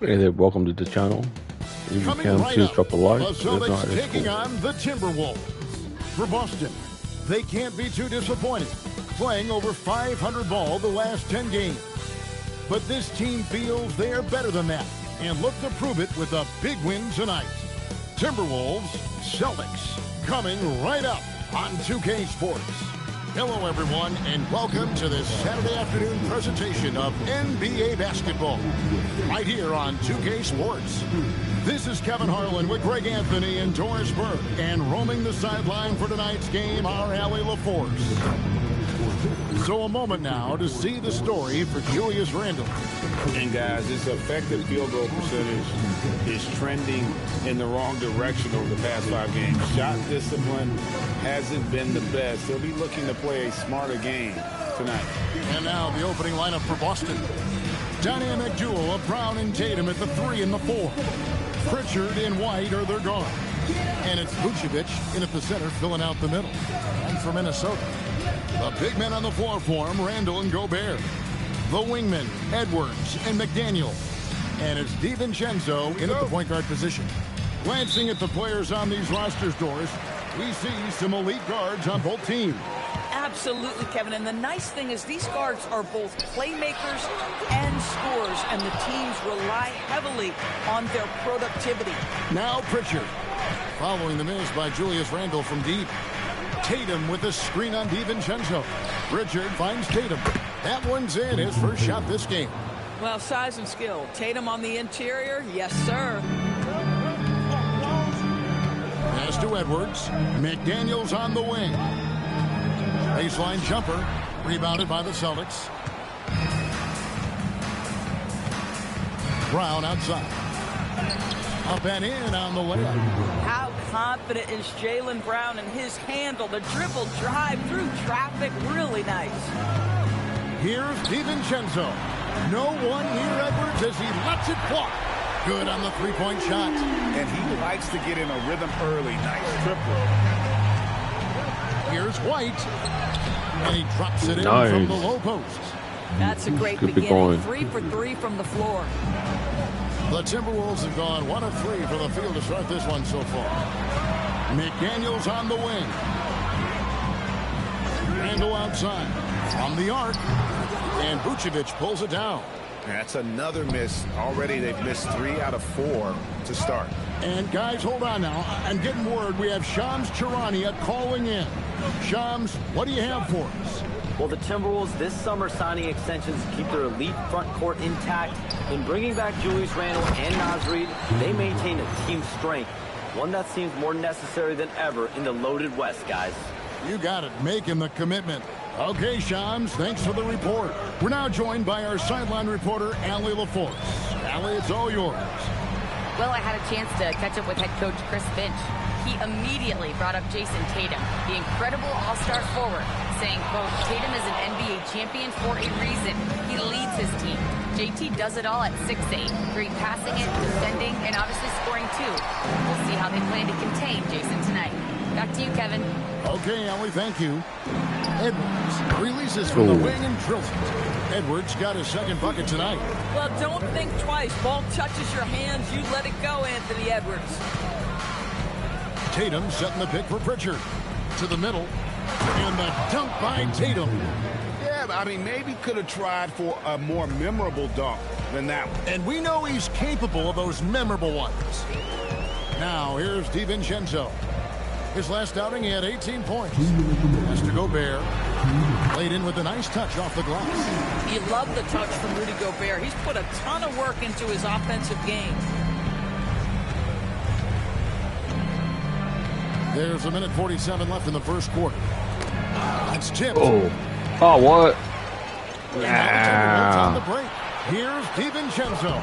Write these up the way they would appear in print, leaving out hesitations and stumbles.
Hey there, welcome to the channel. If you can, please drop a like. The Celtics taking on the Timberwolves. For Boston, they can't be too disappointed, playing over 500 ball the last 10 games. But this team feels they are better than that and look to prove it with a big win tonight. Timberwolves, Celtics, coming right up on 2K Sports. Hello, everyone, and welcome to this Saturday afternoon presentation of NBA basketball, right here on 2K Sports. This is Kevin Harlan with Greg Anthony and Doris Burke, and roaming the sideline for tonight's game, our Allie LaForce. So a moment now to see the story for Julius Randle. And guys, his effective field goal percentage is trending in the wrong direction over the past 5 games. Shot discipline hasn't been the best. They'll be looking to play a smarter game tonight. And now the opening lineup for Boston. Dynamic duo of Brown and Tatum at the 3 and the 4. Pritchard and White are their guard. And it's Vucevic in at the center, filling out the middle. And for Minnesota, the big men on the floor for him, Randle and Gobert. The wingmen, Edwards and McDaniel. And it's DiVincenzo in at the point guard position. Glancing at the players on these rosters, Doris, we see some elite guards on both teams. Absolutely, Kevin. And the nice thing is these guards are both playmakers and scorers, and the teams rely heavily on their productivity. Now Pritchard, following the miss by Julius Randle from deep. Tatum with a screen on DiVincenzo. Pritchard finds Tatum. That one's in, his first shot this game. Well, size and skill. Tatum on the interior, yes, sir. Pass to Edwards. McDaniels on the wing. Baseline jumper, rebounded by the Celtics. Brown outside. Up and in on the layup. How confident is Jaylen Brown in his handle? The dribble drive through traffic, really nice. Here's DiVincenzo. No one near Edwards as he lets it fly. Good on the three-point shot. And he likes to get in a rhythm early. Nice triple. Here's White. And he drops it in from the low post. That's a great beginning. 3 for 3 from the floor. The Timberwolves have gone 1 of 3 for the field to start this one so far. McDaniels on the wing. Randle outside. From the arc. And Vucevic pulls it down. That's another miss. Already they've missed 3 out of 4 to start. And guys, hold on now. I'm getting word we have Shams Charania calling in. Shams, what do you have for us? Well, the Timberwolves this summer signing extensions to keep their elite front court intact. In bringing back Julius Randle and Naz Reid, they maintain a team strength, one that seems more necessary than ever in the loaded West, guys. You got it, making the commitment. Okay, Shams, thanks for the report. We're now joined by our sideline reporter, Allie LaForce. Allie, it's all yours. Well, I had a chance to catch up with head coach Chris Finch. He immediately brought up Jason Tatum, the incredible all-star forward, saying, quote, Tatum is an NBA champion for a reason. He leads his team. JT does it all at 6'8". Great passing it, defending, and obviously scoring too. We'll see how they plan to contain Jason tonight. Back to you, Kevin. Okay, Allie, thank you. Edwards releases from the wing and drills it. Edwards got his second bucket tonight. Well, don't think twice. Ball touches your hands, you let it go, Anthony Edwards. Tatum setting the pick for Pritchard. To the middle. And the dunk by Tatum. Yeah, I mean, maybe could have tried for a more memorable dunk than that one. And we know he's capable of those memorable ones. Now, here's DiVincenzo. His last outing, he had 18 points. Has to Gobert. Laid in with a nice touch off the glass. You love the touch from Rudy Gobert. He's put a ton of work into his offensive game. There's a minute 47 left in the first quarter. It's tipped. Oh, what? On the break. Here's DiVincenzo.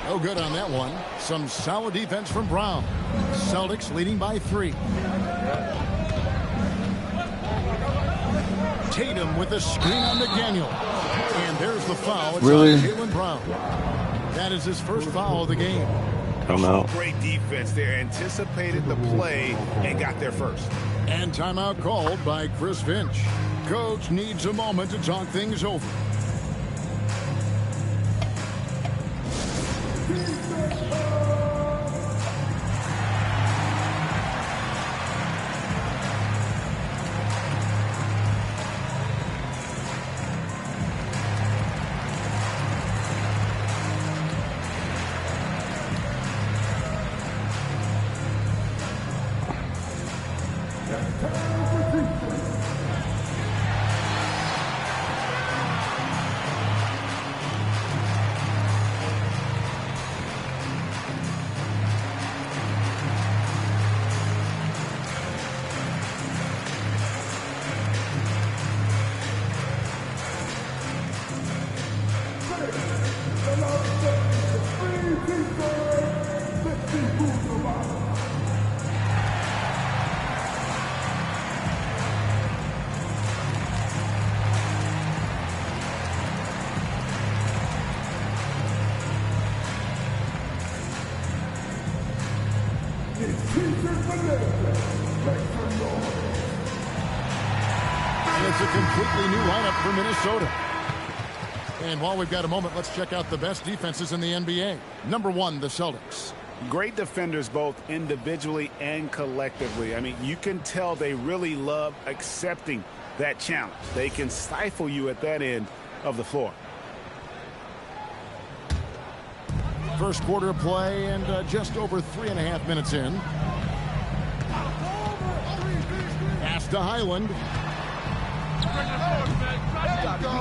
No good on that one. Some solid defense from Brown. Celtics leading by 3. Tatum with a screen on McDaniel. And there's the foul. It's really? on Jaylen Brown. That is his first foul of the game. Come out. Great defense there. Anticipated the play and got there first. And timeout called by Chris Finch. Coach needs a moment to talk things over. And it's a completely new lineup for Minnesota. And while we've got a moment, let's check out the best defenses in the NBA. Number 1, the Celtics. Great defenders both individually and collectively. I mean, you can tell they really love accepting that challenge. They can stifle you at that end of the floor. First quarter of play and just over 3.5 minutes in. Pass to Highland.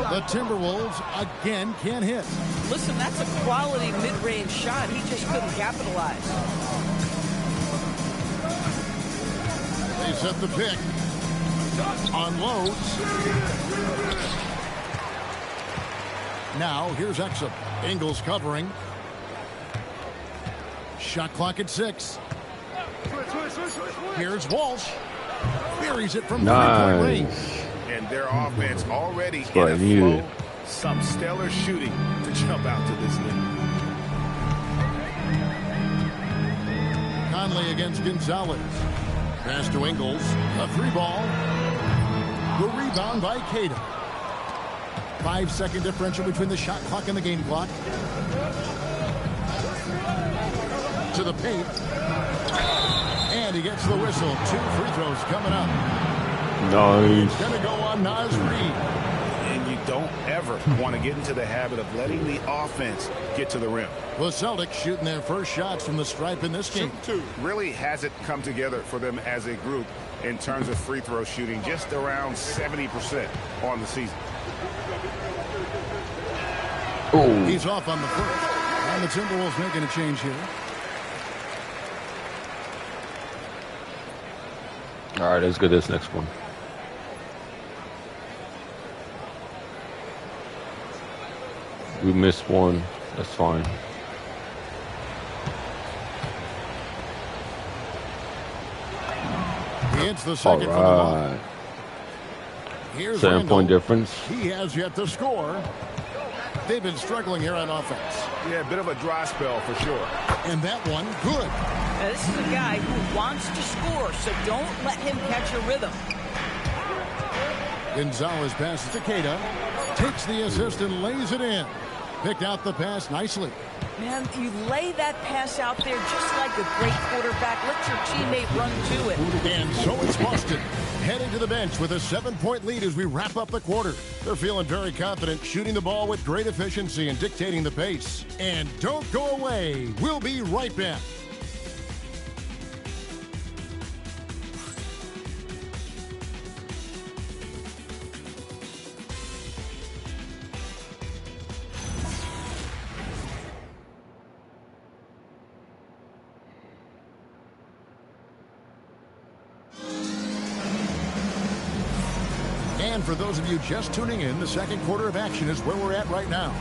The Timberwolves again can't hit. Listen, that's a quality mid-range shot. He just couldn't capitalize. They set the pick. Unloads. Now here's Exum. Ingles covering. Shot clock at 6. Here's Walsh. Buries it from 3-point range. And their offense already in a flow. Some stellar shooting to jump out to this lead. Conley against Gonzalez. Pass to Ingles. A 3-ball. The rebound by Cato. 5-second differential between the shot clock and the game clock. To the paint. And he gets the whistle. 2 free throws coming up. Nice. It's going to go on Naz Reid. And you don't ever want to get into the habit of letting the offense get to the rim. The Celtics shooting their first shots from the stripe in this game. Really hasn't come together for them as a group in terms of free throw shooting. Just around 70% on the season. Oh. He's off on the first. And the Timberwolves making a change here. All right, let's get this next one. We missed one. That's fine. He hits the second from the ball. Here's 7-point difference. He has yet to score. They've been struggling here on offense. Yeah, a bit of a dry spell for sure. And that one, good. Now, this is a guy who wants to score, so don't let him catch a rhythm. Gonzalez passes to Cato. Takes the assist and lays it in. Picked out the pass nicely. Man, you lay that pass out there just like a great quarterback. Let your teammate run to it. And so it's Boston heading to the bench with a 7-point lead as we wrap up the quarter. They're feeling very confident, shooting the ball with great efficiency and dictating the pace. And don't go away. We'll be right back. And for those of you just tuning in, the second quarter of action is where we're at right now.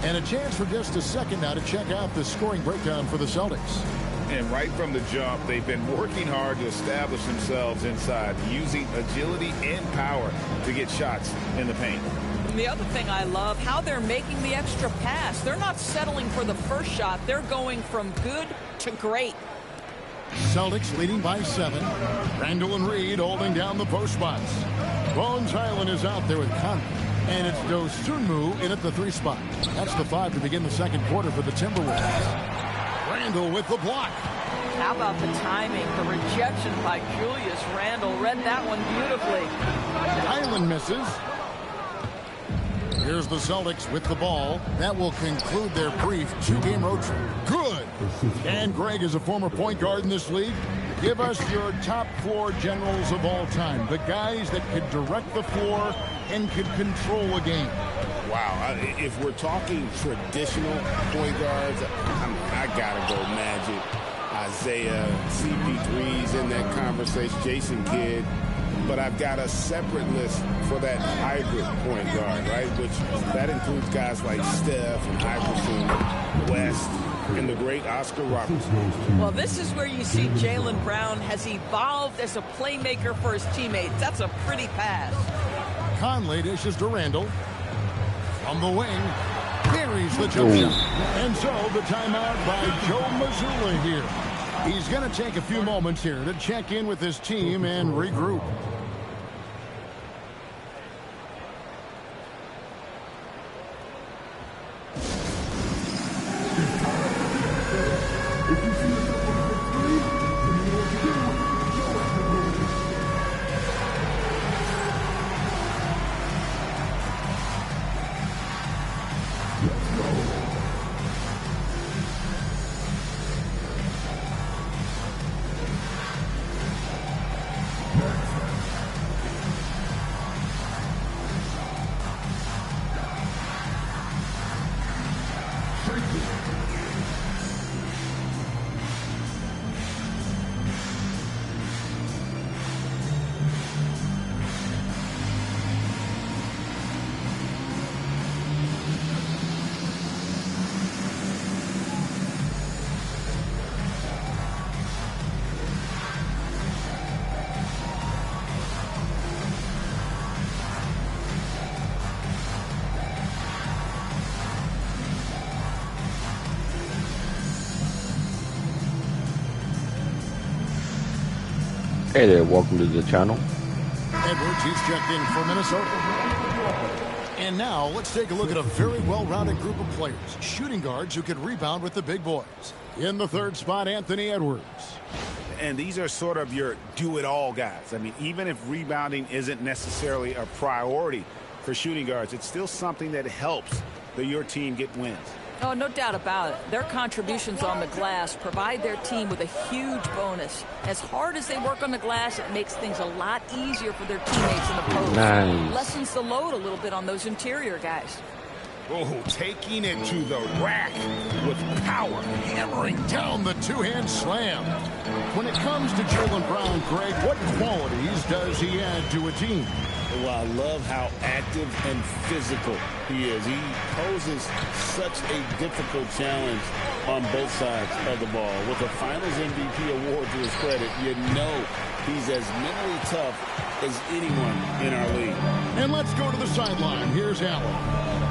And a chance for just a second now to check out the scoring breakdown for the Celtics. And right from the jump, they've been working hard to establish themselves inside, using agility and power to get shots in the paint. And the other thing I love, how they're making the extra pass. They're not settling for the first shot. They're going from good to great. Celtics leading by 7. Randall and Reed holding down the post spots. Bones Highland is out there with Conley. And it's Dosunmu in at the 3 spot. That's the 5 to begin the second quarter for the Timberwolves. Randall with the block. How about the timing? The rejection by Julius Randle. Read that one beautifully. Highland misses. Here's the Celtics with the ball. That will conclude their brief 2-game road trip. Good. And Greg is a former point guard in this league. Give us your top floor generals of all time. The guys that could direct the floor and could control a game. Wow. If we're talking traditional point guards, I got to go Magic, Isaiah, CP3's in that conversation, Jason Kidd. But I've got a separate list for that hybrid point guard, right? Which that includes guys like Steph and Iverson, West, and the great Oscar Robertson. Well, this is where you see Jaylen Brown has evolved as a playmaker for his teammates. That's a pretty pass. Conley dishes to Randall. From the wing, buries the jump shot. And so the timeout by Joe Mazzulla here. He's going to take a few moments here to check in with his team and regroup. Hey there, welcome to the channel. Edwards, he's checked in for Minnesota. And now let's take a look at a very well-rounded group of players, shooting guards who can rebound with the big boys. In the third spot, Anthony Edwards. And these are sort of your do-it-all guys. I mean, even if rebounding isn't necessarily a priority for shooting guards, it's still something that helps your team get wins. Oh, no doubt about it. Their contributions on the glass provide their team with a huge bonus. As hard as they work on the glass, it makes things a lot easier for their teammates in the post. Nice. Lessens the load a little bit on those interior guys. Oh, taking it to the rack with power. Hammering down the two-hand slam. When it comes to Jaylen Brown, Greg, what qualities does he add to a team? Well, I love how active and physical he is. He poses such a difficult challenge on both sides of the ball. With a Finals MVP award to his credit, you know he's as mentally tough as anyone in our league. And let's go to the sideline. Here's Allen.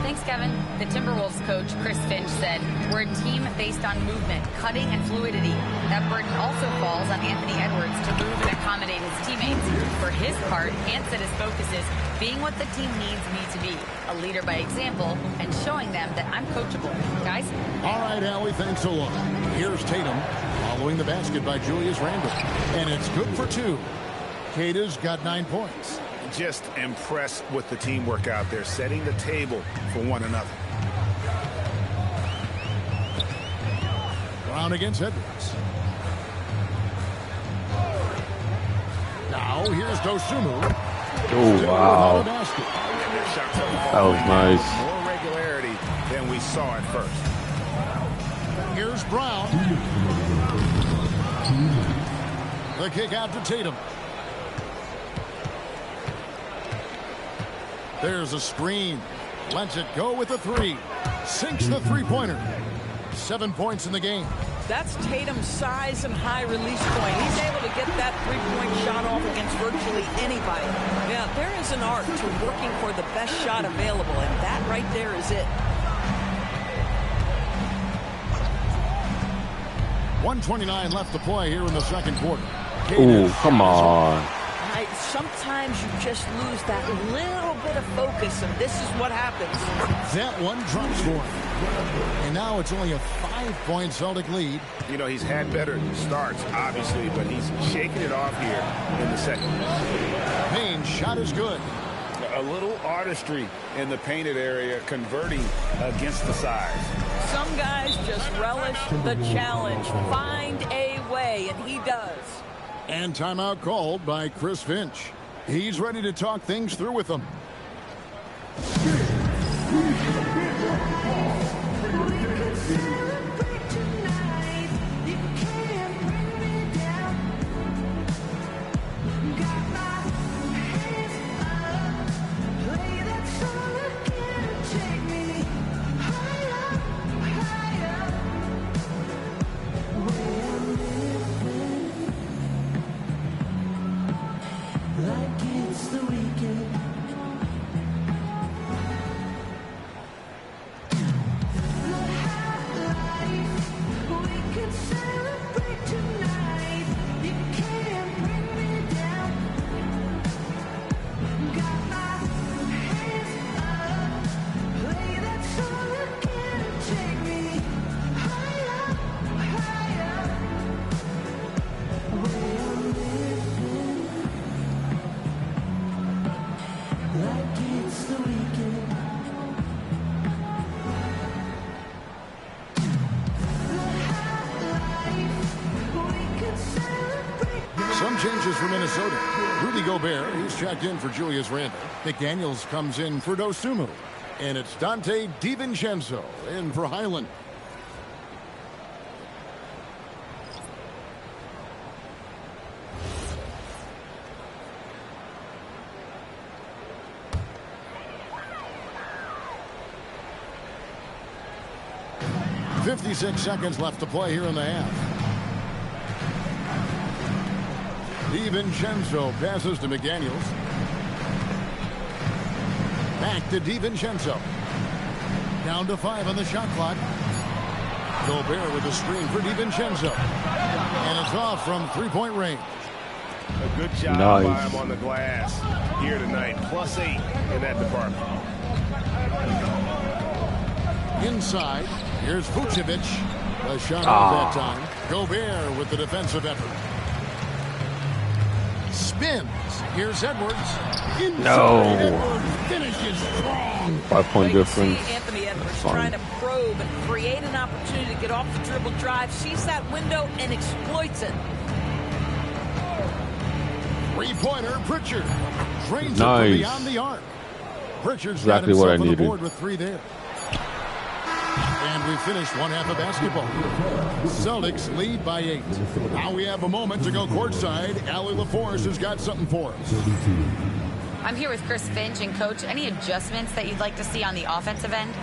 Thanks, Kevin. The Timberwolves coach, Chris Finch, said, "We're a team based on movement, cutting, and fluidity. That burden also falls on Anthony Edwards to move and accommodate his teammates. For his part, Ant said his focus is being what the team needs me to be, a leader by example, and showing them that I'm coachable." Guys? All right, Allie, thanks a lot. Here's Tatum following the basket by Julius Randle. And it's good for two. Kata's got 9 points. Just impressed with the teamwork out there, setting the table for one another. Brown against Edwards. Now here's Dosunmu. Oh, wow. That was nice. More regularity than we saw at first. Here's Brown. The kick out to Tatum. There's a screen. Lets it go with the three. Sinks the three-pointer. 7 points in the game. That's Tatum's size and high release point. He's able to get that three-point shot off against virtually anybody. Yeah, there is an art to working for the best shot available, and that right there is it. 1:29 left to play here in the second quarter. Ooh, come on. Sometimes you just lose that little bit of focus, and this is what happens. That one drops for him. And now it's only a 5-point Celtic lead. You know, he's had better starts, obviously, but he's shaking it off here in the second. Payne's shot is good. A little artistry in the painted area, converting against the size. Some guys just relish the challenge. Find a way, and he does. And timeout called by Chris Finch. He's ready to talk things through with them. changes for Minnesota. Rudy Gobert, he's checked in for Julius Randle. McDaniels comes in for Dosunmu. And it's Dante DiVincenzo in for Highland. .56 seconds left to play here in the half. DiVincenzo passes to McDaniels. Back to DiVincenzo. Down to 5 on the shot clock. Gobert with a screen for DiVincenzo. And it's off from three-point range. A good job by him on the glass here tonight. +8 in that department. Inside, here's Vucevic. A shot off that time. Gobert with the defensive effort. Spins. Here's Edwards. Inside. No. Edwards finishes strong. 5-point difference. See Anthony Edwards trying to probe and create an opportunity to get off the dribble drive. Sees that window and exploits it. Three-pointer, Pritchard. Drains it Nice. from beyond the arc. Pritchard's Exactly got what I himself on the needed. board with 3 there. And we finished one half of basketball. Celtics lead by 8. Now we have a moment to go courtside. Allie LaForce has got something for us. I'm here with Chris Finch. And, Coach, any adjustments that you'd like to see on the offensive end?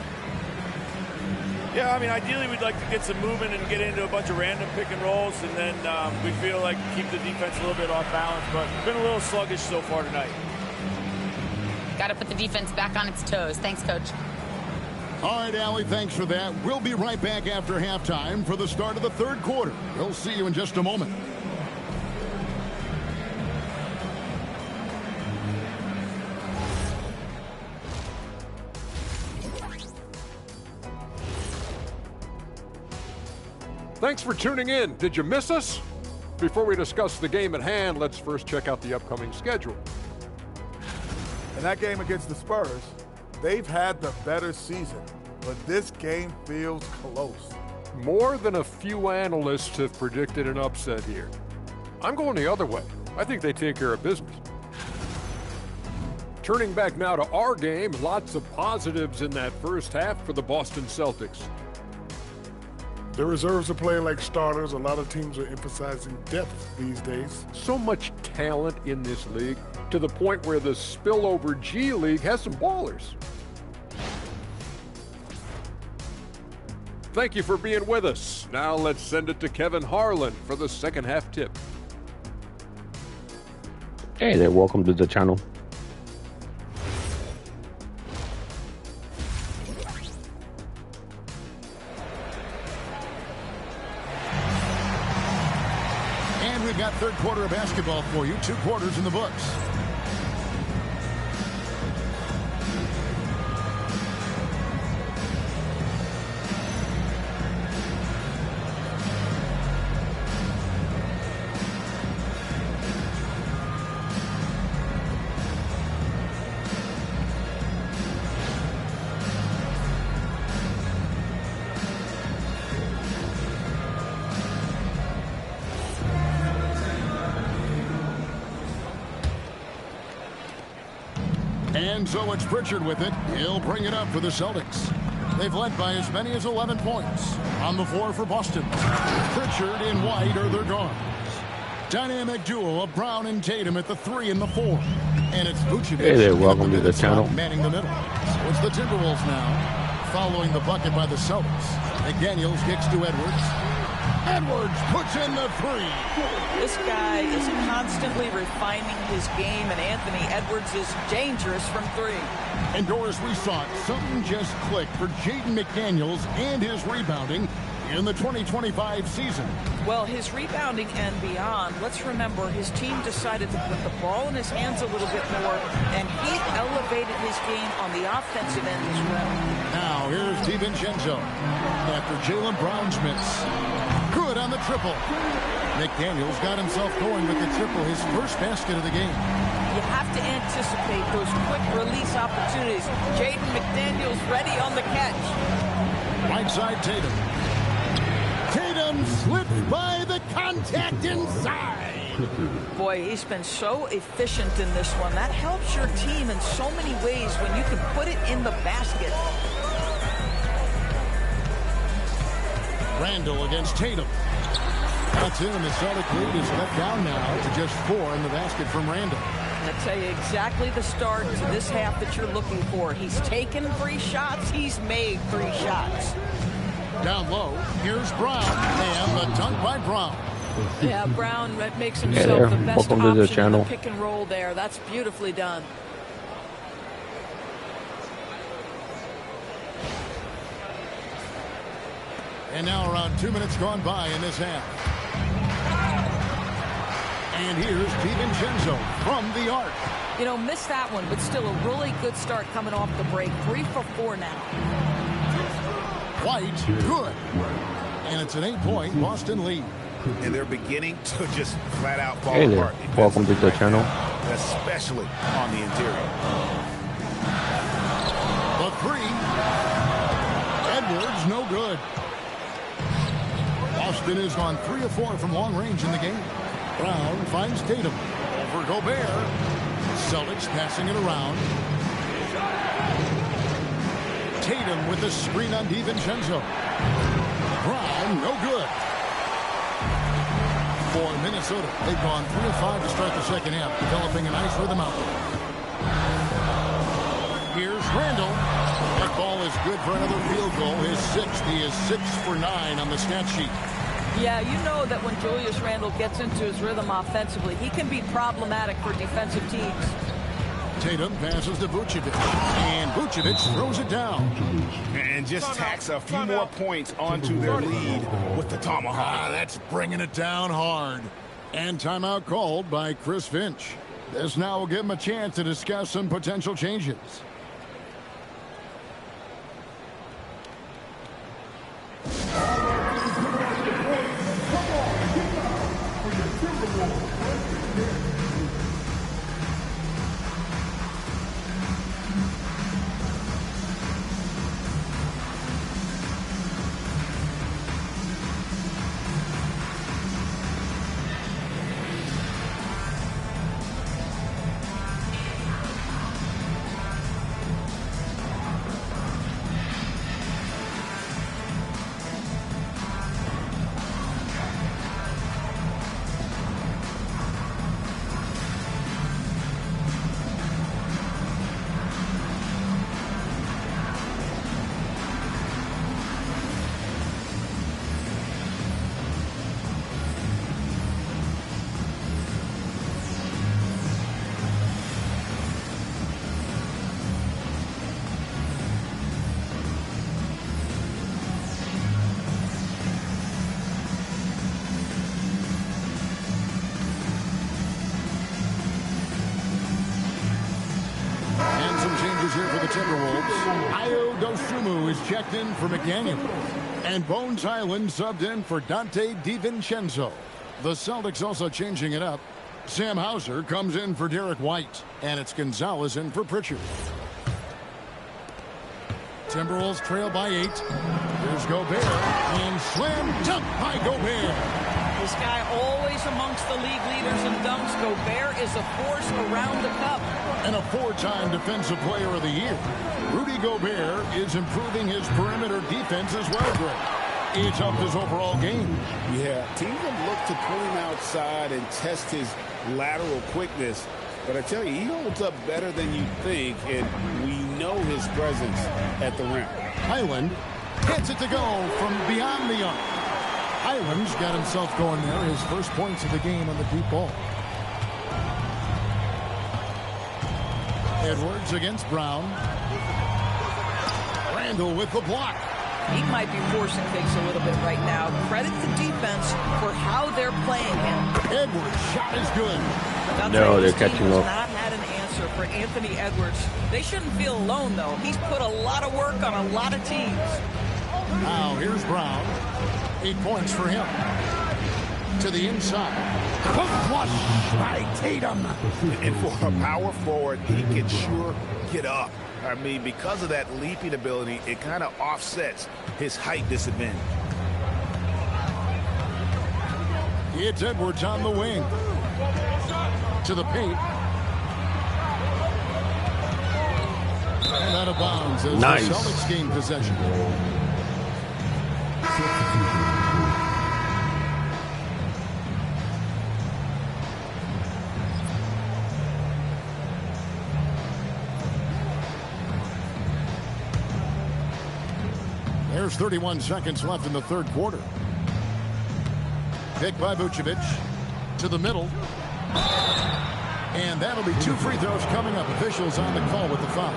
Yeah, I mean, ideally we'd like to get some movement and get into a bunch of random pick and rolls, and then we feel like keep the defense a little bit off balance, but it's been a little sluggish so far tonight. Got to put the defense back on its toes. Thanks, Coach. All right, Allie, thanks for that. We'll be right back after halftime for the start of the third quarter. We'll see you in just a moment. Thanks for tuning in. Did you miss us? Before we discuss the game at hand, let's first check out the upcoming schedule. In that game against the Spurs, they've had the better season, but this game feels close. More than a few analysts have predicted an upset here. I'm going the other way. I think they take care of business. Turning back now to our game, lots of positives in that first half for the Boston Celtics. The reserves are playing like starters. A lot of teams are emphasizing depth these days. So much talent in this league, to the point where the spillover G League has some ballers. Thank you for being with us. Now let's send it to Kevin Harlan for the second half tip. Hey there, welcome to the channel. And we've got third quarter of basketball for you. 2 quarters in the books. And so it's Pritchard with it. He'll bring it up for the Celtics. They've led by as many as 11 points. On the floor for Boston, Pritchard and White are their guards. Dynamic duo of Brown and Tatum at the 3 and the 4. And it's Vucevic. Hey there, welcome to the channel. Manning the middle. So it's the Timberwolves now, following the bucket by the Celtics. McDaniels kicks to Edwards. Edwards puts in the 3. This guy is constantly refining his game, and Anthony Edwards is dangerous from 3. And Doris, we saw it. Something just clicked for Jaden McDaniels and his rebounding in the 2025 season. Well, his rebounding and beyond, let's remember his team decided to put the ball in his hands a little bit more, and he elevated his game on the offensive end as well. Now, here's DiVincenzo after Jaylen Brown's miss. Good on the triple. McDaniels got himself going with the triple, his first basket of the game. You have to anticipate those quick release opportunities. Jaden McDaniels ready on the catch. Right side Tatum. Tatum slipped by the the contact inside. Boy, he's been so efficient in this one. That helps your team in so many ways when you can put it in the basket. Randall against Tatum. That's in, and the Celtic lead is cut down now to just 4 in the basket from Randall. I'll tell you exactly the start to this half that you're looking for. He's taken 3 shots. He's made 3 shots. Down low, here's Brown, and the dunk by Brown. Yeah, Brown makes himself the best Welcome option to the in channel. the pick and roll there. That's beautifully done. And now around 2 minutes gone by in this half. And here's DiVincenzo from the arc. You know, missed that one, but still a really good start coming off the break. 3 for 4 now. White, good. And it's an 8-point Boston lead. And they're beginning to just flat out fall Hey apart. there, welcome to the channel. Especially on the interior. The 3. Edwards, no good. Boston has gone 3 of 4 from long range in the game. Brown finds Tatum. Over Gobert. Celtics passing it around. Tatum with the screen on DiVincenzo. Brown, no good. For Minnesota, they've gone 3 of 5 to start the second half, developing a nice rhythm out there. Here's Randall. That ball is good for another field goal. His 6th. He is 6 for 9 on the stat sheet. Yeah, you know that when Julius Randle gets into his rhythm offensively, he can be problematic for defensive teams. Tatum passes to Vucevic, and Vucevic throws it down. And just tacks a few more points onto their lead with the tomahawk. That's bringing it down hard. And timeout called by Chris Finch. This now will give him a chance to discuss some potential changes. Here for the Timberwolves. Ayo Dosunmu is checked in for McDaniel. And Bones Highland subbed in for Dante DiVincenzo. The Celtics also changing it up. Sam Hauser comes in for Derek White. And it's Gonzalez in for Pritchard. Timberwolves trail by 8. Here's Gobert. And slam dunk by Gobert. This guy always amongst the league leaders in dunks. Gobert is a force around the cup. And a 4-time Defensive Player of the Year. Rudy Gobert is improving his perimeter defense as well, Greg. It's helped his overall game. Yeah, teams have looked to pull him outside and test his lateral quickness. But I tell you, he holds up better than you think, and we know his presence at the rim. Highland gets it to go from beyond the arc. Highland's got himself going there. His first points of the game on the deep ball. Edwards against Brown. Randall with the block. He might be forcing things a little bit right now. Credit the defense for how they're playing him. Edwards' shot is good. No, they're catching up. Not had an answer for Anthony Edwards. They shouldn't feel alone, though. He's put a lot of work on a lot of teams. Now here's Brown. 8 points for him. To the inside. Flush by Tatum. And for a power forward, he can sure get up. I mean, because of that leaping ability, it kind of offsets his height disadvantage. It's Edwards on the wing. To the paint. And out of bounds as Nice. the Celtics gain possession. There's 31 seconds left in the third quarter. Pick by Vucevic to the middle. And that'll be 2 free throws coming up. Officials on the call with the foul.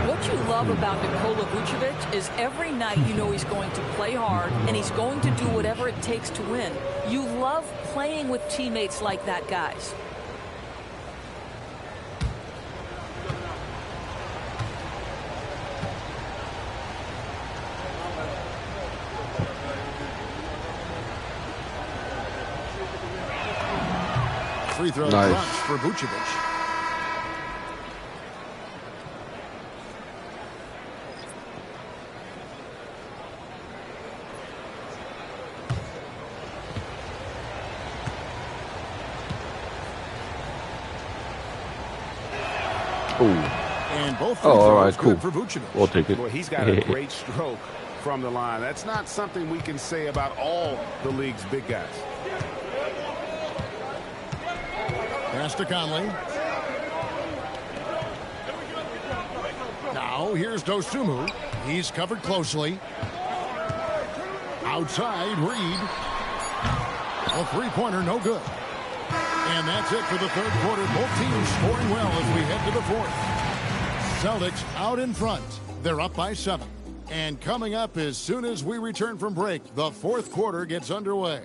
What you love about Nikola Vucevic is every night you know he's going to play hard and he's going to do whatever it takes to win. You love playing with teammates like that, guys. Free throw Nice. drops for Vucevic. Ooh. And both free Oh, all throws right, cool. good for Vucevic. We'll take it. Well, he's got a great stroke from the line. That's not something we can say about all the league's big guys. Pass to Conley. Now here's Dosunmu. He's covered closely. Outside, Reed. A three-pointer, no good. And that's it for the third quarter. Both teams scoring well as we head to the fourth. Celtics out in front. They're up by 7. And coming up as soon as we return from break, the fourth quarter gets underway.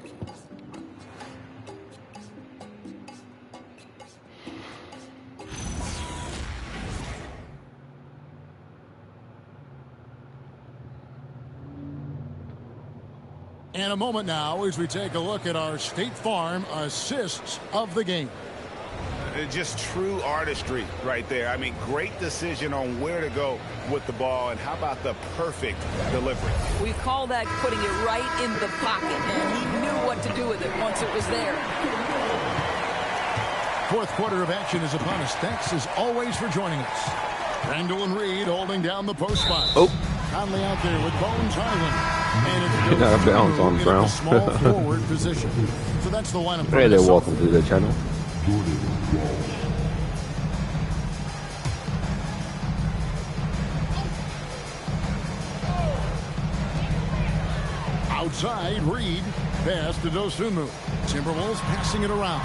And a moment now as we take a look at our State Farm assists of the game. Just true artistry right there. I mean, great decision on where to go with the ball, and how about the perfect delivery? We call that putting it right in the pocket, and he knew what to do with it once it was there. Fourth quarter of action is upon us. Thanks as always for joining us. Randall and Reed holding down the post spot. Oh. Conley out there with Bones Highland. And He got a bounce on the in a ground. small forward position. So that's the lineup. Hey there, welcome to the channel. Outside, Reed. Pass to Dosunmu. Timberwolves passing it around.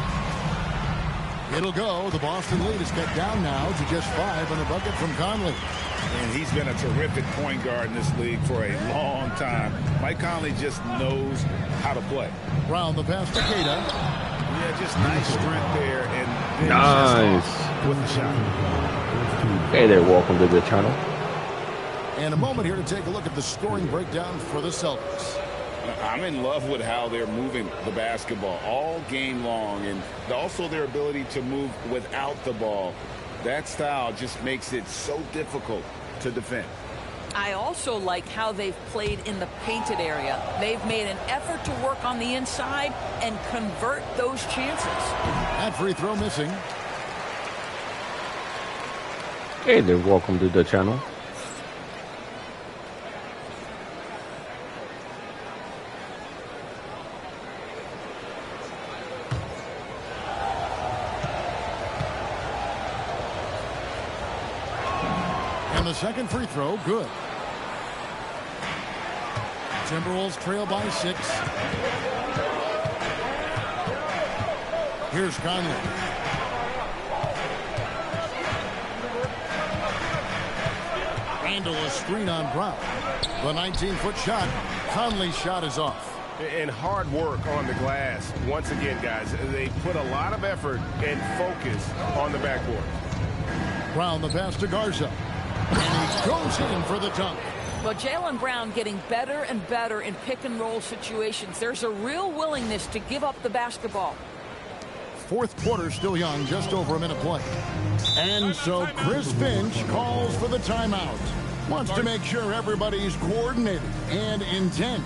It'll go. The Boston lead is cut down now to just 5 on a bucket from Conley. And he's been a terrific point guard in this league for a long time. Mike Conley just knows how to play. Brown the pass to Keita. Yeah, just nice strength there. And Nice. with the shot. Hey there, welcome to the channel. And a moment here to take a look at the scoring breakdown for the Celtics. I'm in love with how they're moving the basketball all game long, and also their ability to move without the ball. That style just makes it so difficult to defend. I also like how they've played in the painted area. They've made an effort to work on the inside and convert those chances. That free throw missing. Hey there, welcome to the channel. And the second free throw, good. Timberwolves trail by 6. Here's Conley. Handle a screen on Brown. The 19-foot shot. Conley's shot is off. And hard work on the glass. Once again, guys, they put a lot of effort and focus on the backboard. Brown the pass to Garza. And he goes in for the dunk. Well, Jaylen Brown getting better and better in pick-and-roll situations. There's a real willingness to give up the basketball. Fourth quarter still young, just over a minute play. And so Chris Finch calls for the timeout. Wants to make sure everybody's coordinated and intent.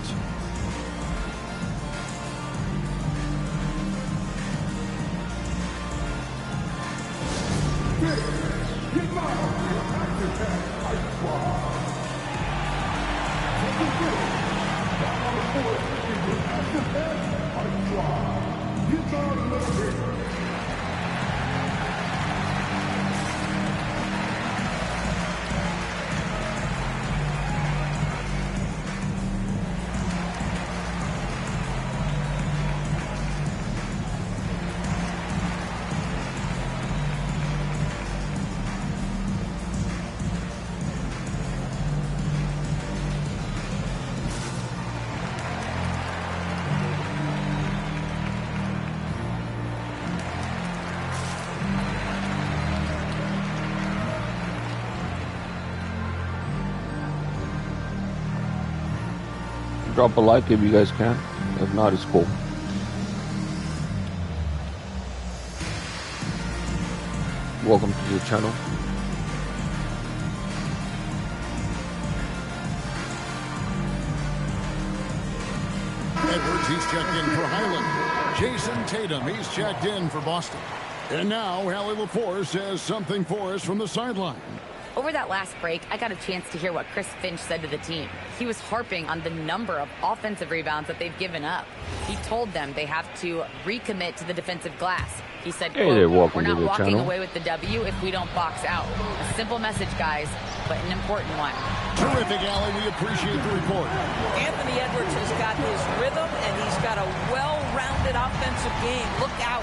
drop a like if you guys can. If not, it's cool. Welcome to the channel. Edwards, he's checked in for Highland. Jason Tatum, he's checked in for Boston. And now, Hallie LaForce says something for us from the sideline. Over that last break, I got a chance to hear what Chris Finch said to the team. He was harping on the number of offensive rebounds that they've given up. He told them they have to recommit to the defensive glass. He said, quote, "We're not walking away with the W if we don't box out." A simple message, guys, but an important one. Terrific, Allie. We appreciate the report. Anthony Edwards has got his rhythm, and he's got a well-rounded offensive game. Look out.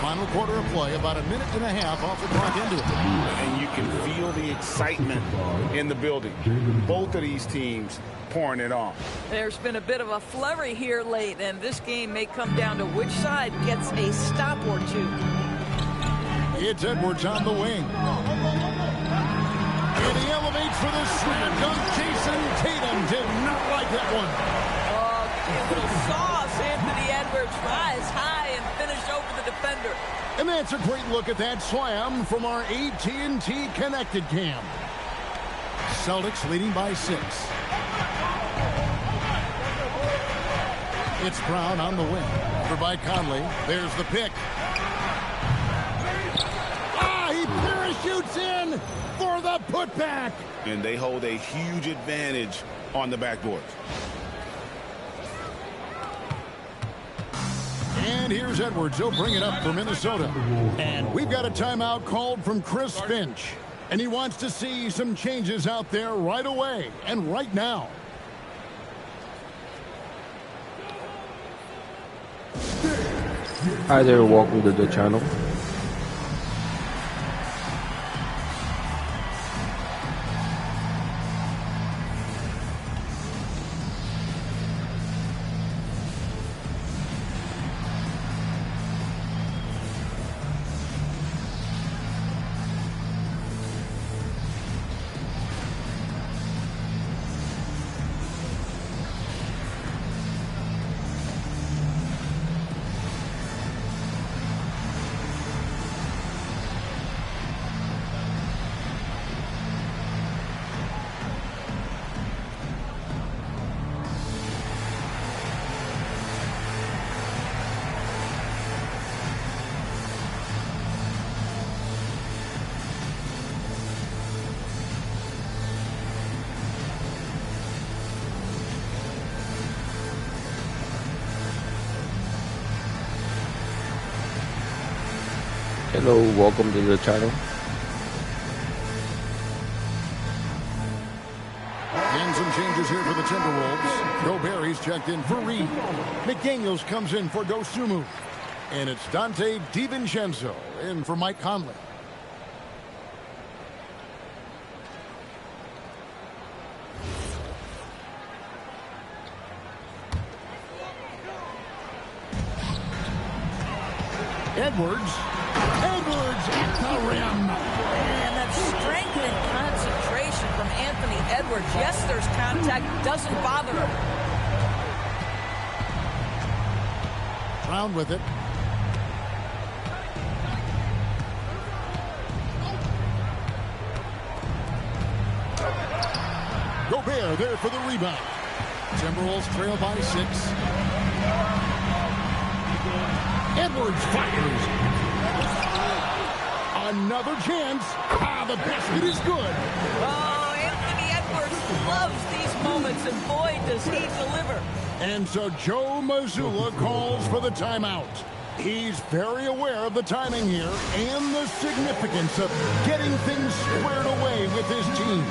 Final quarter of play, about a minute and a half off the clock into it. And you can feel the excitement in the building. Both of these teams pouring it on. There's been a bit of a flurry here late, and this game may come down to which side gets a stop or two. It's Edwards on the wing. And he elevates for the slam dunk. Jason Tatum did not like that one. A little sauce. Anthony Edwards rise high and finish over the defender. And that's a great look at that slam from our AT&T Connected Cam. Celtics leading by 6. It's Brown on the wing. Over by Conley. There's the pick. He parachutes in for the putback. And they hold a huge advantage on the backboard. And here's Edwards. He'll bring it up for Minnesota. And we've got a timeout called from Chris Finch. And he wants to see some changes out there right away and right now. Hi there, welcome to the channel. Hello, welcome to the channel. And some changes here for the Timberwolves. Gobert checked in for Reed. McDaniels comes in for Dosunmu. And it's Dante DiVincenzo in for Mike Conley. Edwards at the rim. And that strength and concentration from Anthony Edwards. Yes, there's contact. Doesn't bother him. Brown with it. Gobert there for the rebound. Timberwolves trail by 6. Edwards fires. Another chance. The basket is good. Oh, Anthony Edwards loves these moments, and boy, does he deliver. And so Joe Mazzulla calls for the timeout. He's very aware of the timing here and the significance of getting things squared away with his team.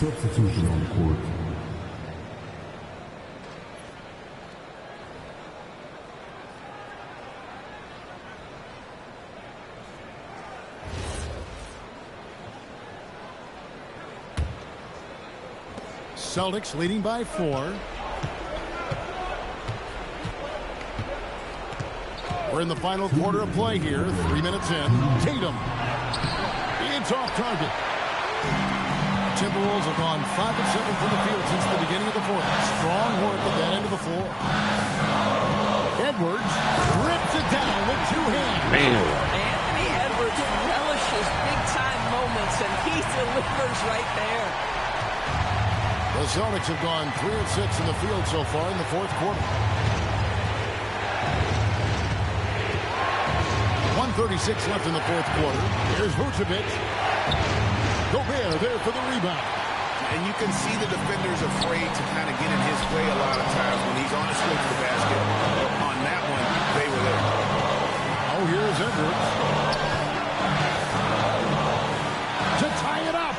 Substitution on the court. Celtics leading by 4. We're in the final quarter of play here. 3 minutes in. Tatum. It's off target. Timberwolves have gone 5 of 7 from the field since the beginning of the fourth. Strong work at that end of the floor. Edwards rips it down with 2 hands. Anthony Edwards relishes big-time moments, and he delivers right there. The Celtics have gone 3 of 6 in the field so far in the fourth quarter. 1:36 left in the fourth quarter. Here's Vucevic. Gobert there for the rebound. And you can see the defenders afraid to kind of get in his way a lot of times when he's on his way to the basket. But on that one, they were there. Oh, here's Edwards. To tie it up.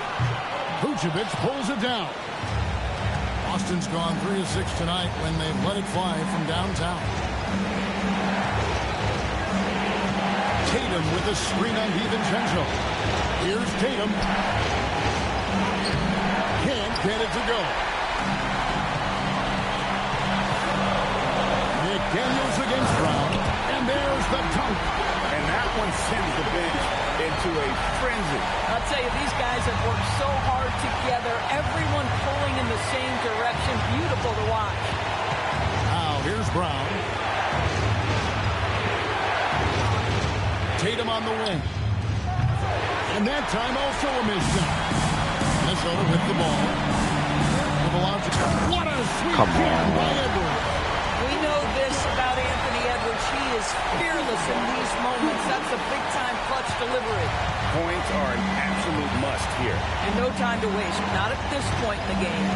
Vucevic pulls it down. Boston's gone 3 of 6 tonight when they've let it fly from downtown. Tatum with a screen on DiVincenzo. Here's Tatum. Can't get it to go. McDaniels against Brown. And there's the dunk. And that one sends the bench into a frenzy. I'll tell you, these guys have worked so hard together. Everyone pulling in the same direction. Beautiful to watch. Now, here's Brown. Tatum on the wing. And that time also a missed shot. Minnesota with the ball. What a sweet jam by Edwards. We know this about Anthony Edwards. He is fearless in these moments. That's a big-time clutch delivery. Points are an absolute must here. And no time to waste. Not at this point in the game.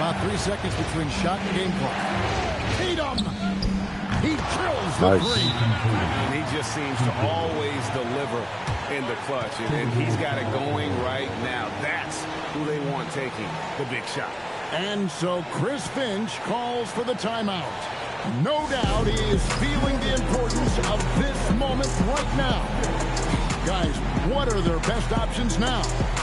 About 3 seconds between shot and game clock. Tatum! He drills the three. And he just seems to always deliver in the clutch. And he's got it going right now. That's who they want taking the big shot. And so Chris Finch calls for the timeout. No doubt he is feeling the importance of this moment right now. Guys, what are their best options now?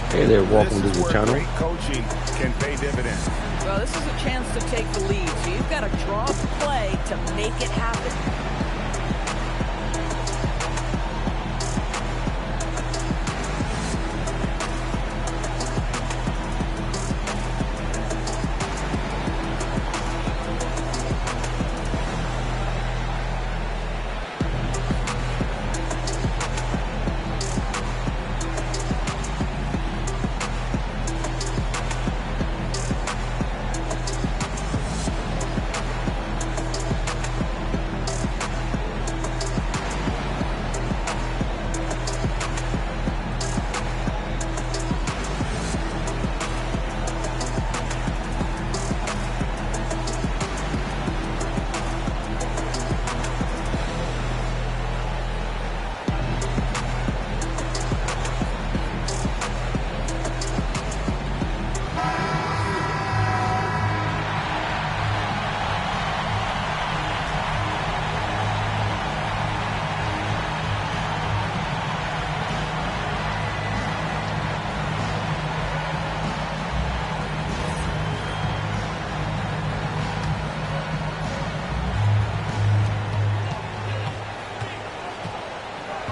Hey there, welcome to the channel. Great coaching can pay dividends. Well, this is a chance to take the lead, so you've got to draw up a play to make it happen.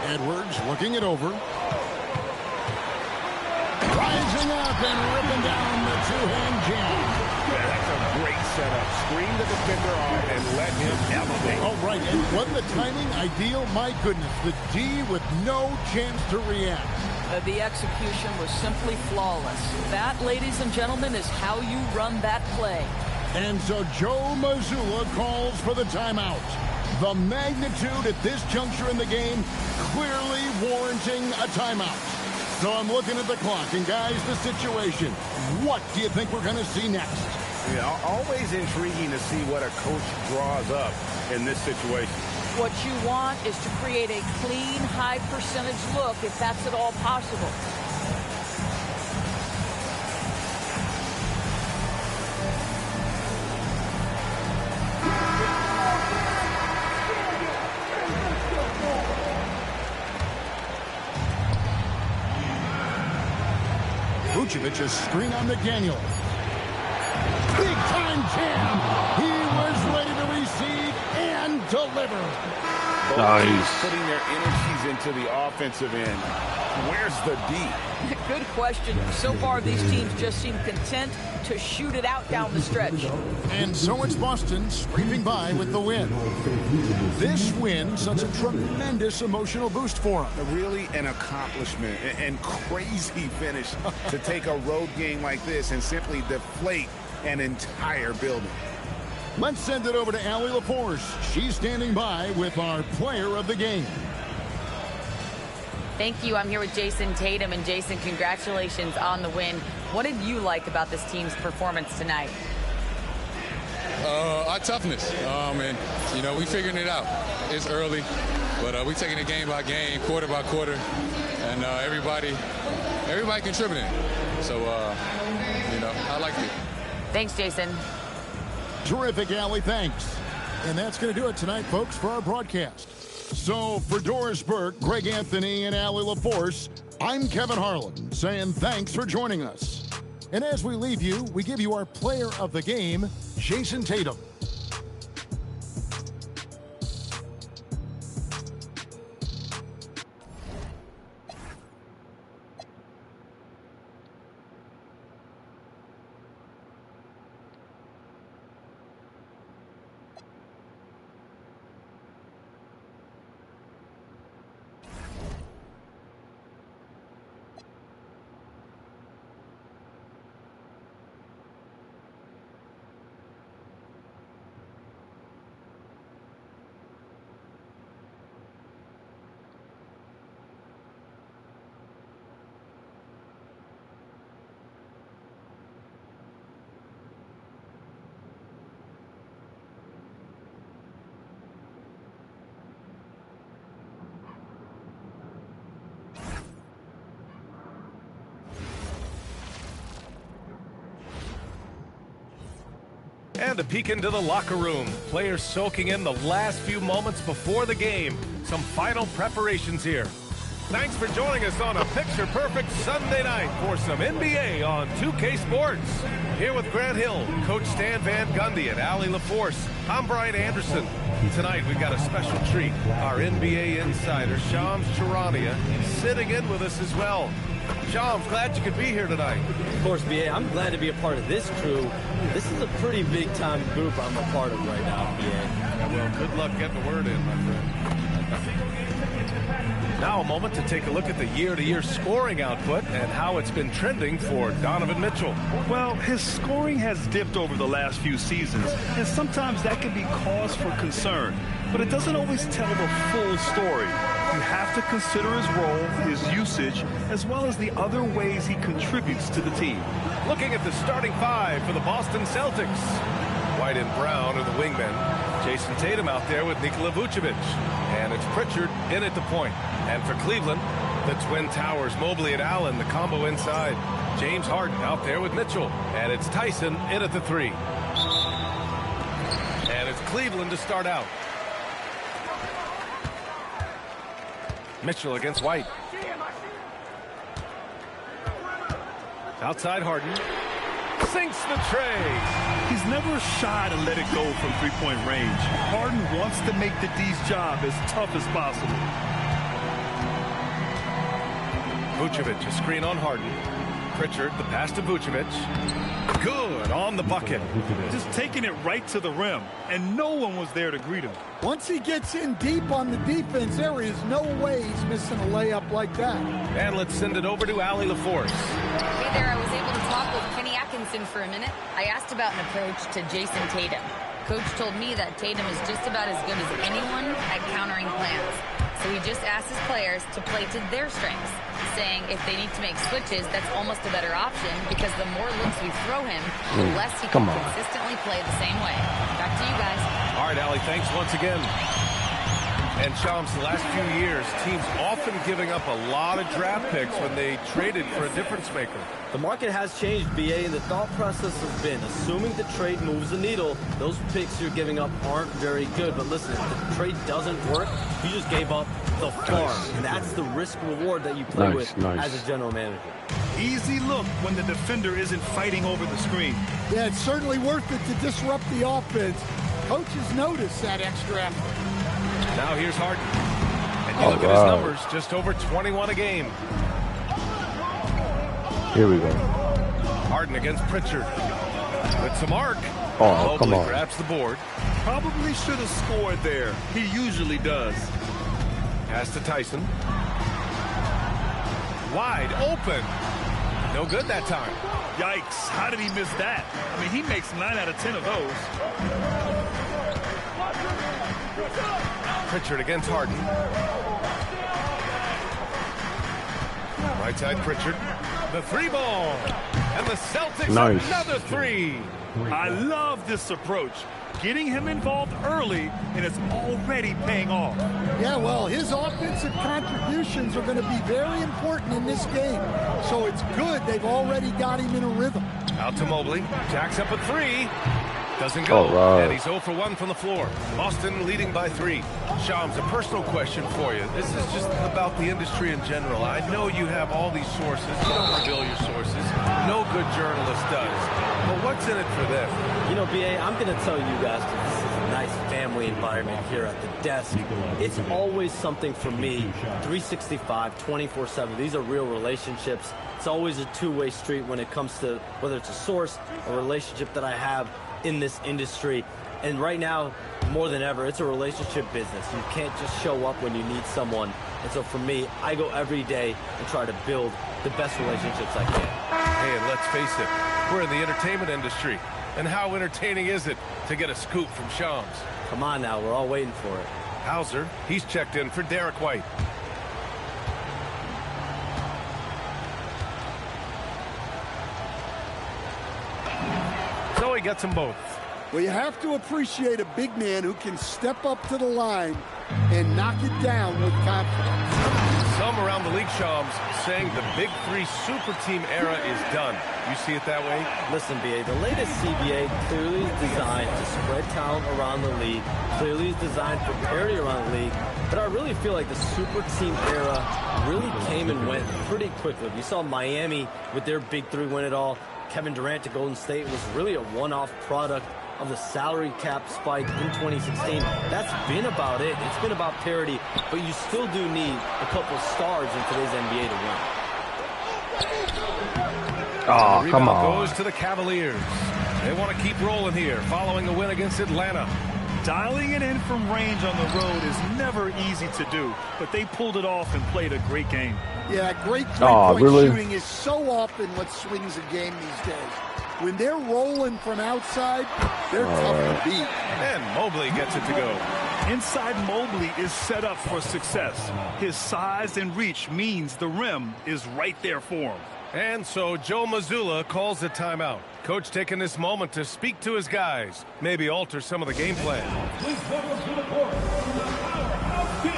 Edwards looking it over. Rising up and ripping down the two-hand jam. That's a great setup. Screen the defender off and let him elevate. All right, and wasn't the timing ideal? My goodness, the D with no chance to react. The execution was simply flawless. That, ladies and gentlemen, is how you run that play. And so Joe Mazzulla calls for the timeout. The magnitude at this juncture in the game clearly warranting a timeout. So I'm looking at the clock, and guys, the situation. What do you think we're going to see next? Yeah, always intriguing to see what a coach draws up in this situation. What you want is to create a clean, high-percentage look, if that's at all possible. Vucevic, a screen on McDaniel. Big time jam. He was ready to receive and deliver. Nice. Putting their energies into the offensive end. Where's the D? Good question. So far, these teams just seem content to shoot it out down the stretch. And so it's Boston scraping by with the win. This win sets a tremendous emotional boost for them. Really an accomplishment and crazy finish to take a road game like this and simply deflate an entire building. Let's send it over to Allie LaForce. She's standing by with our player of the game. Thank you. I'm here with Jason Tatum. And Jason, congratulations on the win. What did you like about this team's performance tonight? Our toughness. And, you know, we figuring it out. It's early, but we taking it game by game, quarter by quarter, and everybody contributing. So, you know, I liked it. Thanks, Jason. Terrific, Allie. Thanks. And that's going to do it tonight, folks, for our broadcast. So for Doris Burke, Greg Anthony, and Allie LaForce, I'm Kevin Harlan saying thanks for joining us. And as we leave you, we give you our player of the game, Jason Tatum. And a peek into the locker room. Players soaking in the last few moments before the game. Some final preparations here. Thanks for joining us on a picture-perfect Sunday night for some NBA on 2K Sports. Here with Grant Hill, Coach Stan Van Gundy, and Allie LaForce. I'm Brian Anderson. Tonight we've got a special treat. Our NBA insider, Shams Charania, sitting in with us as well. Shams, glad you could be here tonight. Of course, BA, I'm glad to be a part of this crew. This is a pretty big-time group I'm a part of right now, BA. Well, good luck getting the word in, my friend. Now a moment to take a look at the year-to-year scoring output and how it's been trending for Donovan Mitchell. Well, his scoring has dipped over the last few seasons, and sometimes that can be cause for concern. But it doesn't always tell the full story. You have to consider his role, his usage, as well as the other ways he contributes to the team. Looking at the starting five for the Boston Celtics. White and Brown are the wingmen. Jason Tatum out there with Nikola Vucevic. And it's Pritchard in at the point. And for Cleveland, the Twin Towers, Mobley and Allen, the combo inside. James Harden out there with Mitchell. And it's Tyson in at the three. And it's Cleveland to start out. Mitchell against White. Outside Harden. Sinks the tray. He's never shy to let it go from three-point range. Harden wants to make the D's job as tough as possible. Vucevic, a screen on Harden. Pritchard, the pass to Vucevic. Good on the bucket. Just taking it right to the rim, and no one was there to greet him. Once he gets in deep on the defense, there is no way he's missing a layup like that. And let's send it over to Allie LaForce. Hey there, I was able to talk with Kenny Atkinson for a minute. I asked about an approach to Jason Tatum. Coach told me that Tatum is just about as good as anyone at countering plans. So he just asked his players to play to their strengths, saying if they need to make switches, that's almost a better option because the more looks we throw him, the less he can consistently play the same way. Back to you guys. All right, Allie, thanks once again. And Shams, the last few years, teams often giving up a lot of draft picks when they traded for a difference maker. The market has changed, BA, and the thought process has been, assuming the trade moves the needle, those picks you're giving up aren't very good. But listen, if the trade doesn't work, you just gave up the farm. And that's the risk-reward that you play with as a general manager. easy look when the defender isn't fighting over the screen. Yeah, it's certainly worth it to disrupt the offense. Coaches notice that extra effort. Now here's Harden. And you look at his numbers, just over 21 a game. Here we go. Harden against Pritchard. With some arc. Oh, come on. Grabs the board. Probably should have scored there. He usually does. Pass to Tyson. Wide open. No good that time. Yikes. How did he miss that? I mean, he makes 9 out of 10 of those. Pritchard against Harden. Right side Pritchard. The 3-ball. And the Celtics another 3. I love this approach. Getting him involved early, and it's already paying off. Yeah, well, his offensive contributions are going to be very important in this game. So it's good they've already got him in a rhythm. Out to Mobley. Jacks up a 3. Doesn't go. And he's 0 for 1 from the floor. Boston leading by 3. Shams, a personal question for you. This is just about the industry in general. I know you have all these sources. You don't reveal your sources. No good journalist does. But what's in it for them? You know, B.A., I'm going to tell you guys, because this is a nice family environment here at the desk. It's always something for me, 365, 24/7. These are real relationships. It's always a two-way street when it comes to whether it's a source or a relationship that I have in this industry. And right now, more than ever, it's a relationship business. You can't just show up when you need someone. And so for me, I go every day and try to build the best relationships I can. Hey, and let's face it, we're in the entertainment industry. And how entertaining is it to get a scoop from Shams? Come on now, we're all waiting for it. Hauser, he's checked in for Derek White. So he gets them both. Well, you have to appreciate a big man who can step up to the line and knock it down with confidence. Some around the league, Shams, saying the Big 3 super team era is done. You see it that way? Listen, B.A., the latest CBA clearly is designed to spread talent around the league, clearly is designed for parity around the league, but I really feel like the super team era really came and went pretty quickly. You saw Miami with their Big 3 win it all. Kevin Durant to Golden State was really a one-off product of the salary cap spike in 2016. That's been about it. It's been about parity, but you still do need a couple stars in today's NBA to win. Oh, come on. Goes to the Cavaliers. They want to keep rolling here following a win against Atlanta. Dialing it in from range on the road is never easy to do, but they pulled it off and played a great game. Yeah, great three-point shooting is so often what swings a game these days. When they're rolling from outside, they're tough to beat. And Mobley gets it to go. Inside Mobley is set up for success. His size and reach means the rim is right there for him. And so Joe Mazzulla calls a timeout. Coach taking this moment to speak to his guys, maybe alter some of the game plan. Please welcome to the court, the powerhouse team.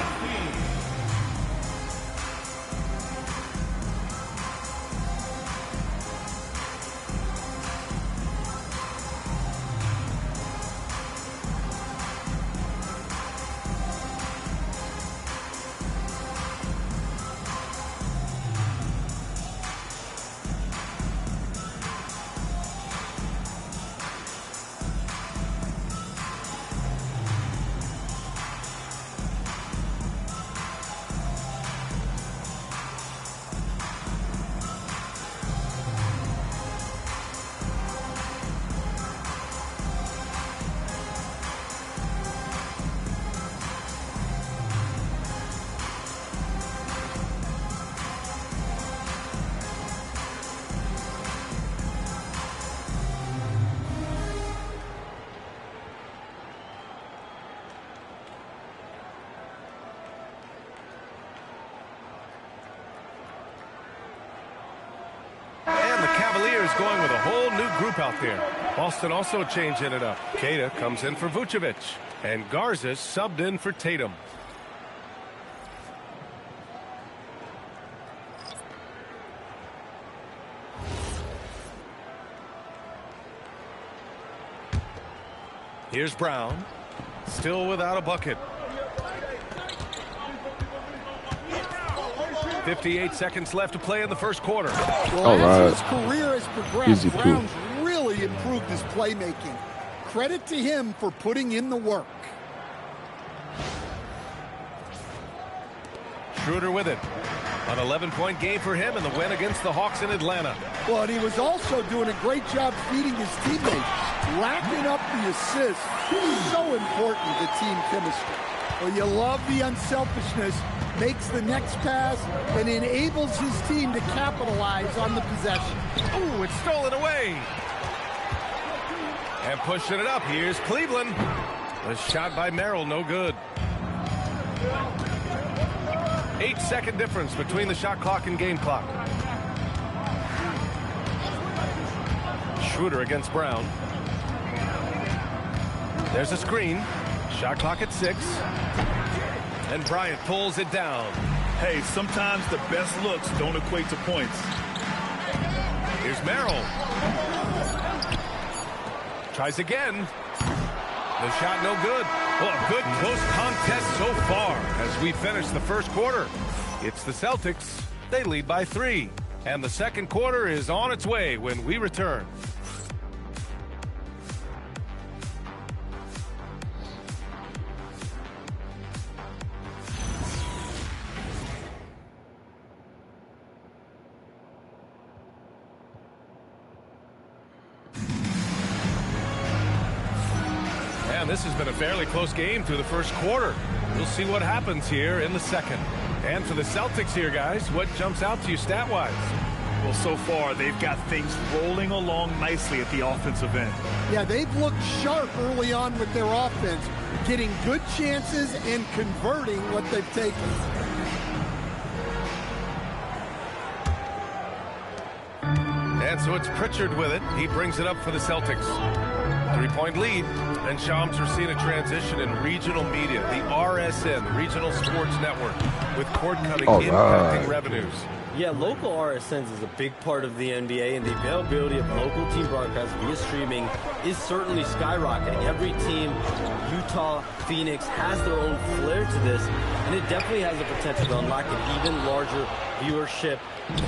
Going with a whole new group out there. Boston also changing it up. Keita comes in for Vucevic. And Garza subbed in for Tatum. Here's Brown. Still without a bucket. 58 seconds left to play in the first quarter. Well, as his career has progressed, Easy Brown's really improved his playmaking. Credit to him for putting in the work. Schroeder with it. An 11-point game for him in the win against the Hawks in Atlanta. Well, and he was also doing a great job feeding his teammates, racking up the assists. So important to team chemistry. Well, you love the unselfishness, makes the next pass, and enables his team to capitalize on the possession. Ooh, it's stolen away. And pushing it up, here's Cleveland. The shot by Merrill, no good. 8-second difference between the shot clock and game clock. Schroeder against Brown. There's a screen. Shot clock at 6. And Bryant pulls it down. Hey, sometimes the best looks don't equate to points. Here's Merrill. Tries again. The shot no good. Well, a good close contest so far as we finish the first quarter. It's the Celtics. They lead by 3. And the second quarter is on its way when we return. This has been a fairly close game through the first quarter. We'll see what happens here in the second. And for the Celtics here, guys, what jumps out to you stat-wise? Well, so far, they've got things rolling along nicely at the offensive end. Yeah, they've looked sharp early on with their offense, getting good chances and converting what they've taken. And so it's Pritchard with it. He brings it up for the Celtics. 3-point lead. And Shams, we're seeing a transition in regional media, the RSN, the Regional Sports Network, with cord cutting impacting revenues. Yeah, local RSNs is a big part of the NBA, and the availability of local team broadcasts via streaming is certainly skyrocketing. Every team, Utah, Phoenix, has their own flair to this, and it definitely has the potential to unlock an even larger viewership.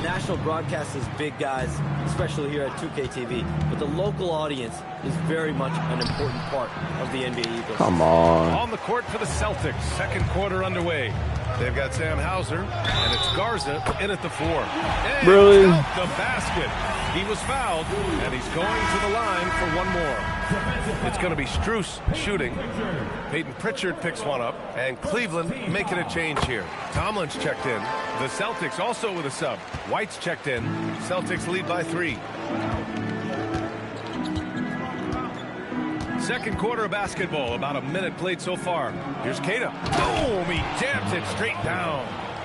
National broadcast is big, guys, especially here at 2K TV, but the local audience is very much an important part of the NBA ecosystem. Come on. On the court for the Celtics, second quarter underway. They've got Sam Hauser, and it's Garza in at the 4. And really? Out the basket. He was fouled, and he's going to the line for one more. It's going to be Strus shooting. Peyton Pritchard picks one up, and Cleveland making a change here. Tomlin's checked in. The Celtics also with a sub. White's checked in. Celtics lead by 3. Second quarter of basketball, about a minute played so far. Here's Keita. Boom, he jams it straight down.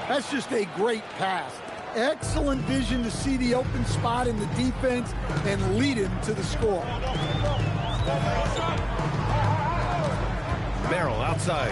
That's just a great pass. Excellent vision to see the open spot in the defense and lead him to the score. Merrill outside.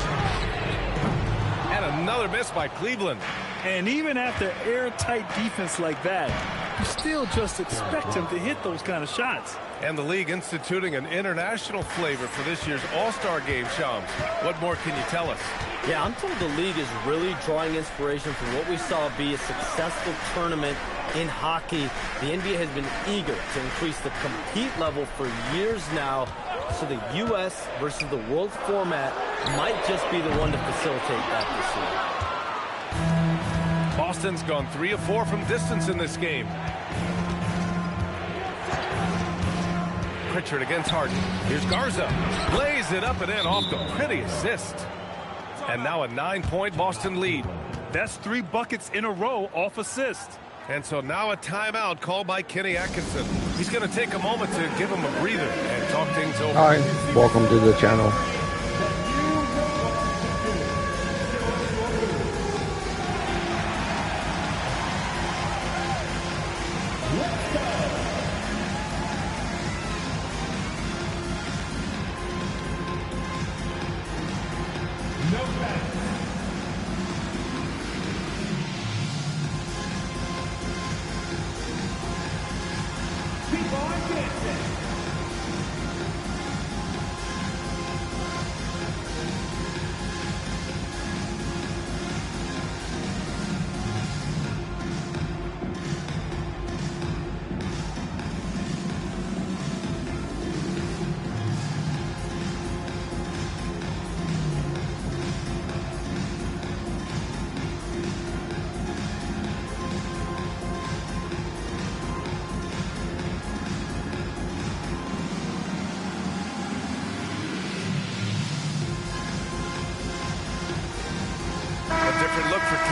And another miss by Cleveland. And even after airtight defense like that, you still just expect him to hit those kind of shots. And the league instituting an international flavor for this year's All-Star game, Shams. What more can you tell us? Yeah, I'm told the league is really drawing inspiration from what we saw be a successful tournament in hockey. The NBA has been eager to increase the compete level for years now, so the U.S. versus the world format might just be the one to facilitate that this year. Boston's gone 3 of 4 from distance in this game. Pritchard against Harden. Here's Garza. Lays it up and in off the pretty assist. And now a 9-point Boston lead. That's 3 buckets in a row off assist. And so now a timeout called by Kenny Atkinson. He's going to take a moment to give him a breather and talk things over. Hi, welcome to the channel.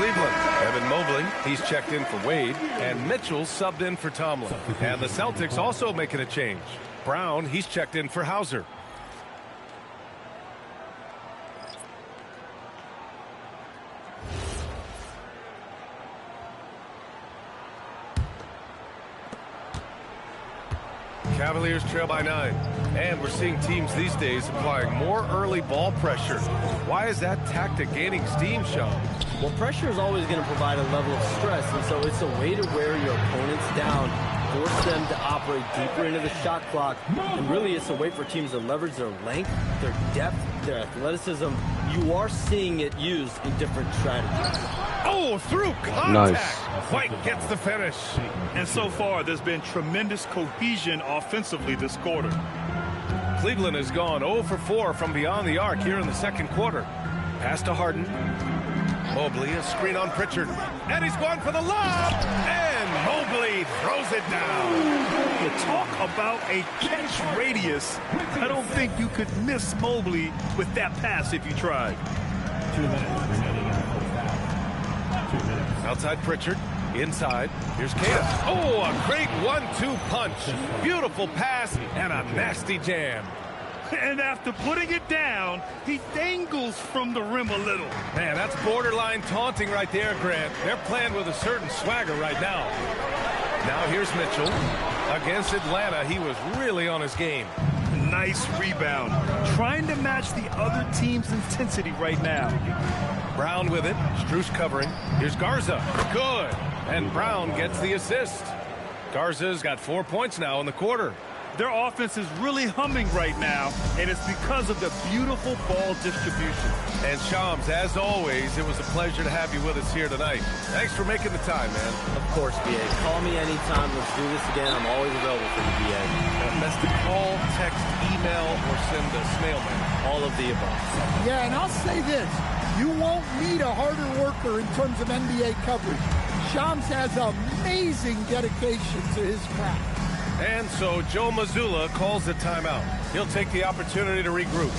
Cleveland, Evan Mobley, he's checked in for Wade, and Mitchell subbed in for Tomlin. And the Celtics also making a change. Brown, he's checked in for Hauser. Cavaliers trail by 9. And we're seeing teams these days applying more early ball pressure. Why is that tactic gaining steam, Sean? Well, pressure is always going to provide a level of stress, and so it's a way to wear your opponents down, force them to operate deeper into the shot clock, and really it's a way for teams to leverage their length, their depth, their athleticism. You are seeing it used in different strategies. Oh, through contact! Nice. White gets the finish. And so far, there's been tremendous cohesion offensively this quarter. Cleveland has gone 0 for 4 from beyond the arc here in the second quarter. Pass to Harden. Mobley, a screen on Pritchard. And he's going for the lob! And Mobley throws it down. You talk about a catch radius. I don't think you could miss Mobley with that pass if you tried. 2 minutes remaining in the first half. 2 minutes. Outside Pritchard. Inside. Here's Kata. Oh, a great 1-2 punch. Beautiful pass and a nasty jam. And after putting it down, he dangles from the rim a little. Man, that's borderline taunting right there, Grant. They're playing with a certain swagger right now. Now here's Mitchell. Against Atlanta, he was really on his game. Nice rebound. Trying to match the other team's intensity right now. Brown with it. Strus covering. Here's Garza. Good. And Brown gets the assist. Garza's got 4 points now in the quarter. Their offense is really humming right now, and it's because of the beautiful ball distribution. And Shams, as always, it was a pleasure to have you with us here tonight. Thanks for making the time, man. Of course, BA. Call me anytime. Let's do this again. I'm always available for you, BA. Best to call, text, email, or send a snail mail. All of the above. Yeah, and I'll say this. You won't need a harder worker in terms of NBA coverage. Shams has amazing dedication to his craft. And so Joe Mazzulla calls the timeout. He'll take the opportunity to regroup.